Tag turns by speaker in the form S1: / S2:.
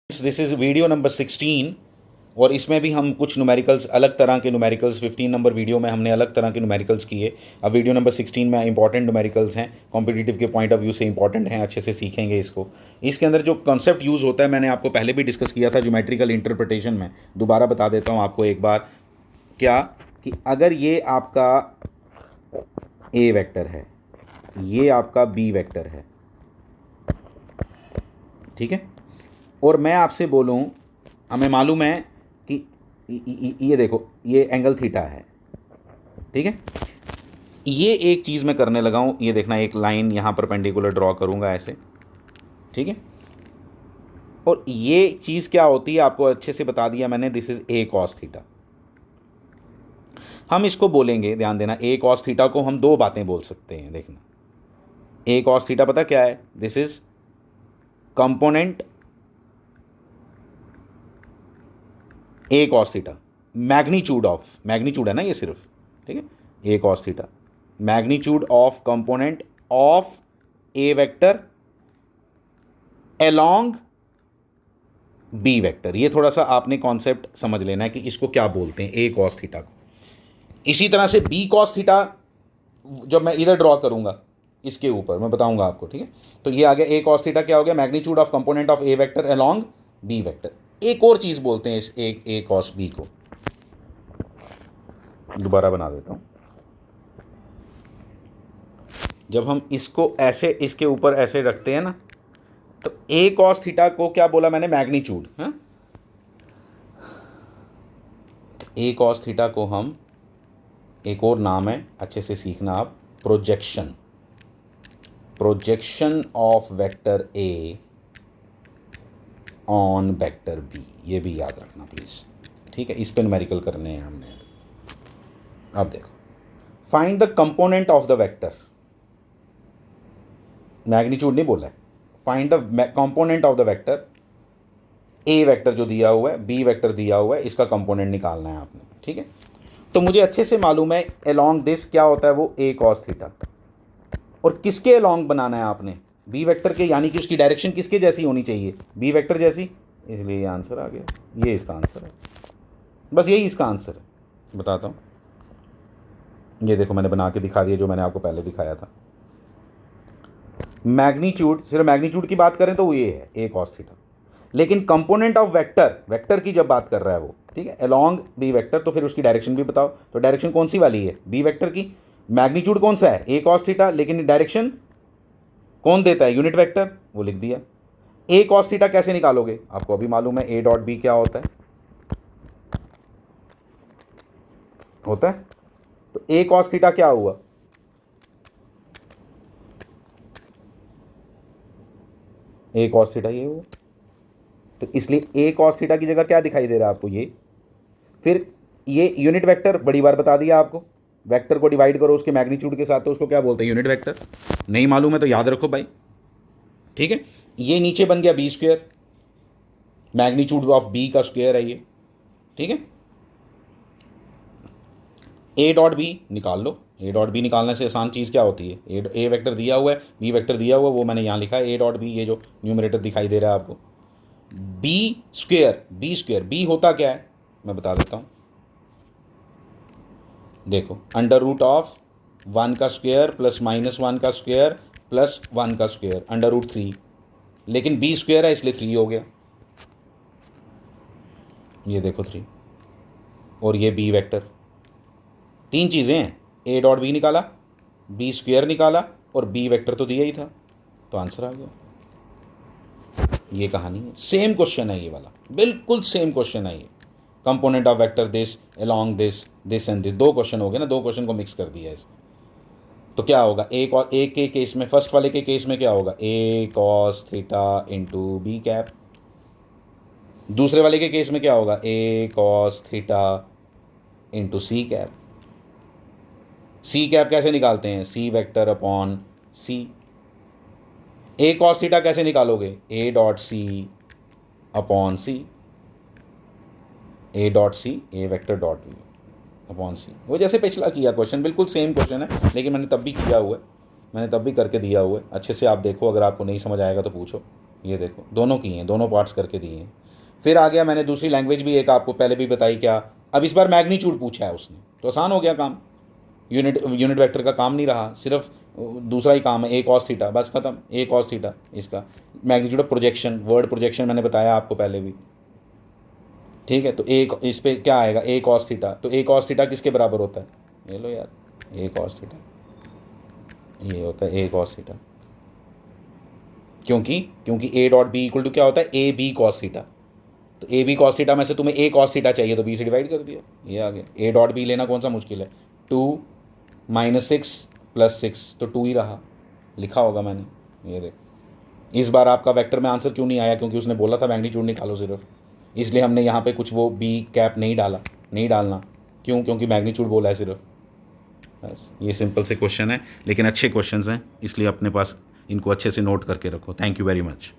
S1: This is video number 16 और इसमें भी हम कुछ न्यूमेरिकल्स अलग तरह के न्यूमेरिकल्स 15 नंबर वीडियो में हमने अलग तरह के न्यूमेरिकल्स किए। अब वीडियो नंबर 16 में इंपॉर्टेंट न्यूमेरिकल्स हैं, कॉम्पिटिटिव के पॉइंट ऑफ व्यू से इंपॉर्टेंट हैं, अच्छे से सीखेंगे इसको। इसके अंदर जो कॉन्सेप्ट यूज़ होता है मैंने आपको पहले भी डिस्कस किया था ज्योमेट्रिकल इंटरप्रिटेशन में, दोबारा बता देता हूँ आपको एक बार। क्या कि अगर ये आपका ए वेक्टर है, ये आपका बी वेक्टर है, ठीक है, और मैं आपसे बोलूं हमें मालूम है कि ये देखो ये एंगल थीटा है, ठीक है। ये एक चीज़ मैं करने लगा हूँ, ये देखना, एक लाइन यहाँ परपेंडिकुलर ड्रॉ करूँगा ऐसे, ठीक है। और ये चीज़ क्या होती है आपको अच्छे से बता दिया मैंने, this is a cos theta. हम इसको बोलेंगे, ध्यान देना, ए कॉस थीटा को हम दो बातें बोल सकते हैं। देखना, ए कॉस थीटा पता क्या है, this is component A cos theta, magnitude of, magnitude है ना ये सिर्फ, ठीक है, A cos theta, magnitude of component of A vector along B vector. ये थोड़ा सा आपने कॉन्सेप्ट समझ लेना है कि इसको क्या बोलते हैं, ए कॉस थीटा को। इसी तरह से बी कॉस थीटा जब मैं इधर ड्रॉ करूंगा इसके ऊपर मैं बताऊंगा आपको, ठीक है। तो ये आ गया ए कॉस थीटा, क्या हो गया, magnitude of component of A vector along B vector. एक और चीज बोलते हैं इस ए कॉस बी को, दोबारा बना देता हूं। जब हम इसको ऐसे इसके ऊपर ऐसे रखते हैं ना, तो ए कॉस थीटा को क्या बोला मैंने, मैग्नीट्यूड। हाँ, ए कॉस थीटा को हम, एक और नाम है, अच्छे से सीखना आप, projection, projection of vector A on vector B, ये भी याद रखना प्लीज़, ठीक है। इस पर न्यूमेरिकल करने हैं हमने। अब देखो, find the component of the vector, magnitude नहीं बोला है, find the component of the vector, A vector जो दिया हुआ है, बी वेक्टर दिया हुआ है, इसका कंपोनेंट निकालना है आपने, ठीक है। तो मुझे अच्छे से मालूम है अलोंग दिस क्या होता है, वो ए कॉस थीटा, और किसके अलोंग बनाना है आपने, बी वेक्टर के, यानी कि उसकी डायरेक्शन किसके जैसी होनी चाहिए, बी वेक्टर जैसी, इसलिए ये आंसर आ गया, ये इसका आंसर है, बस यही इसका आंसर है। बताता हूँ, ये देखो मैंने बना के दिखा दिया जो मैंने आपको पहले दिखाया था। मैग्नीट्यूड, सिर्फ मैग्नीट्यूड की बात करें तो वो ये है ए कॉस थीटा, लेकिन कंपोनेंट ऑफ वेक्टर, वेक्टर की जब बात कर रहा है वो, ठीक है, अलोंग बी वेक्टर, तो फिर उसकी डायरेक्शन भी बताओ। तो डायरेक्शन कौन सी वाली है, बी वेक्टर की। मैग्नीट्यूड कौन सा है, ए कॉस थीटा, लेकिन डायरेक्शन कौन देता है, यूनिट वेक्टर, वो लिख दिया। ए कॉस थीटा कैसे निकालोगे, आपको अभी मालूम है, ए डॉट बी क्या होता है। तो ए कॉस थीटा क्या हुआ, ए कॉस थीटा ये हुआ, तो इसलिए ए कॉस थीटा की जगह क्या दिखाई दे रहा है आपको, ये। फिर ये यूनिट वेक्टर, बड़ी बार बता दिया आपको, वेक्टर को डिवाइड करो उसके मैग्नीट्यूड के साथ, तो उसको क्या बोलते हैं, यूनिट वेक्टर। नहीं मालूम है तो याद रखो भाई, ठीक है। ये नीचे बन गया B square, magnitude of B का स्क्वायर है ये, ठीक है। ए डॉट बी निकाल लो, ए डॉट बी निकालने से आसान चीज़ क्या होती है, ए वेक्टर दिया हुआ है, बी वेक्टर दिया हुआ है, वो मैंने यहाँ लिखा है ए डॉट बी, ये जो न्यूमरेटर दिखाई दे रहा है आपको, B square, B square, B होता क्या है मैं बता देता हूँ। देखो, अंडर रूट ऑफ 1 का स्क्वायर प्लस -1 का स्क्वायर प्लस 1 का स्क्वायर, अंडर रूट 3, लेकिन बी स्क्वायर है इसलिए 3 हो गया, ये देखो 3, और ये बी वेक्टर। तीन चीज़ें हैं, ए डॉट बी निकाला, बी स्क्वायर निकाला, और बी वेक्टर तो दिया ही था, तो आंसर आ गया। ये कहानी है, सेम क्वेश्चन है ये वाला, बिल्कुल सेम क्वेश्चन है ये। Component of vector this along this, this and this, दो क्वेश्चन हो गए ना, दो क्वेश्चन को मिक्स कर दिया है इसने। तो क्या होगा, एक और एक के केस में, फर्स्ट वाले के केस में क्या होगा, A cos theta into B cap. दूसरे वाले के केस में क्या होगा, A cos theta into C cap. C cap कैसे निकालते हैं, C vector upon C. A cos theta कैसे निकालोगे, A dot C upon C, A dot C, A vector dot V upon C. वो जैसे पिछला किया क्वेश्चन, बिल्कुल सेम क्वेश्चन है, लेकिन मैंने तब भी किया हुआ है, मैंने तब भी करके दिया हुआ है। अच्छे से आप देखो, अगर आपको नहीं समझ आएगा तो पूछो। ये देखो दोनों की हैं, दोनों पार्ट्स करके दिए हैं। फिर आ गया, मैंने दूसरी लैंग्वेज भी एक आपको पहले भी बताई क्या, अब इस बार मैग्नीट्यूड पूछा है उसने, तो आसान हो गया काम। यूनिट वेक्टर का काम नहीं रहा, सिर्फ दूसरा ही काम है, ए कॉस थीटा, बस खत्म, ए कॉस थीटा। इसका magnitude of projection, word projection मैंने बताया आपको पहले भी, ठीक है। तो ए इस पे क्या आएगा, ए कॉस थीटा, तो ए कॉस थीटा किसके बराबर होता है, ये लो यार, ए कॉस थीटा, ये होता है ए कॉस थीटा। क्योंकि A dot B equal to क्या होता है, ए बी कॉस थीटा। तो ए बी कॉस थीटा में से तुम्हें ए कॉस थीटा चाहिए, तो बी से डिवाइड कर दिया, ये आ गया। ए डॉट बी लेना कौन सा मुश्किल है, 2 -6 + 6, तो 2 ही रहा, लिखा होगा मैंने, ये देख। इस बार आपका वेक्टर में आंसर क्यों नहीं आया, क्योंकि उसने बोला था मैग्नीट्यूड निकालो सिर्फ, इसलिए हमने यहाँ पे कुछ वो बी कैप नहीं डाला, नहीं डालना। क्यों, क्योंकि मैग्नीट्यूड बोला है सिर्फ, बस। ये सिंपल से क्वेश्चन है, लेकिन अच्छे क्वेश्चंस हैं, इसलिए अपने पास इनको अच्छे से नोट करके रखो। Thank you very much.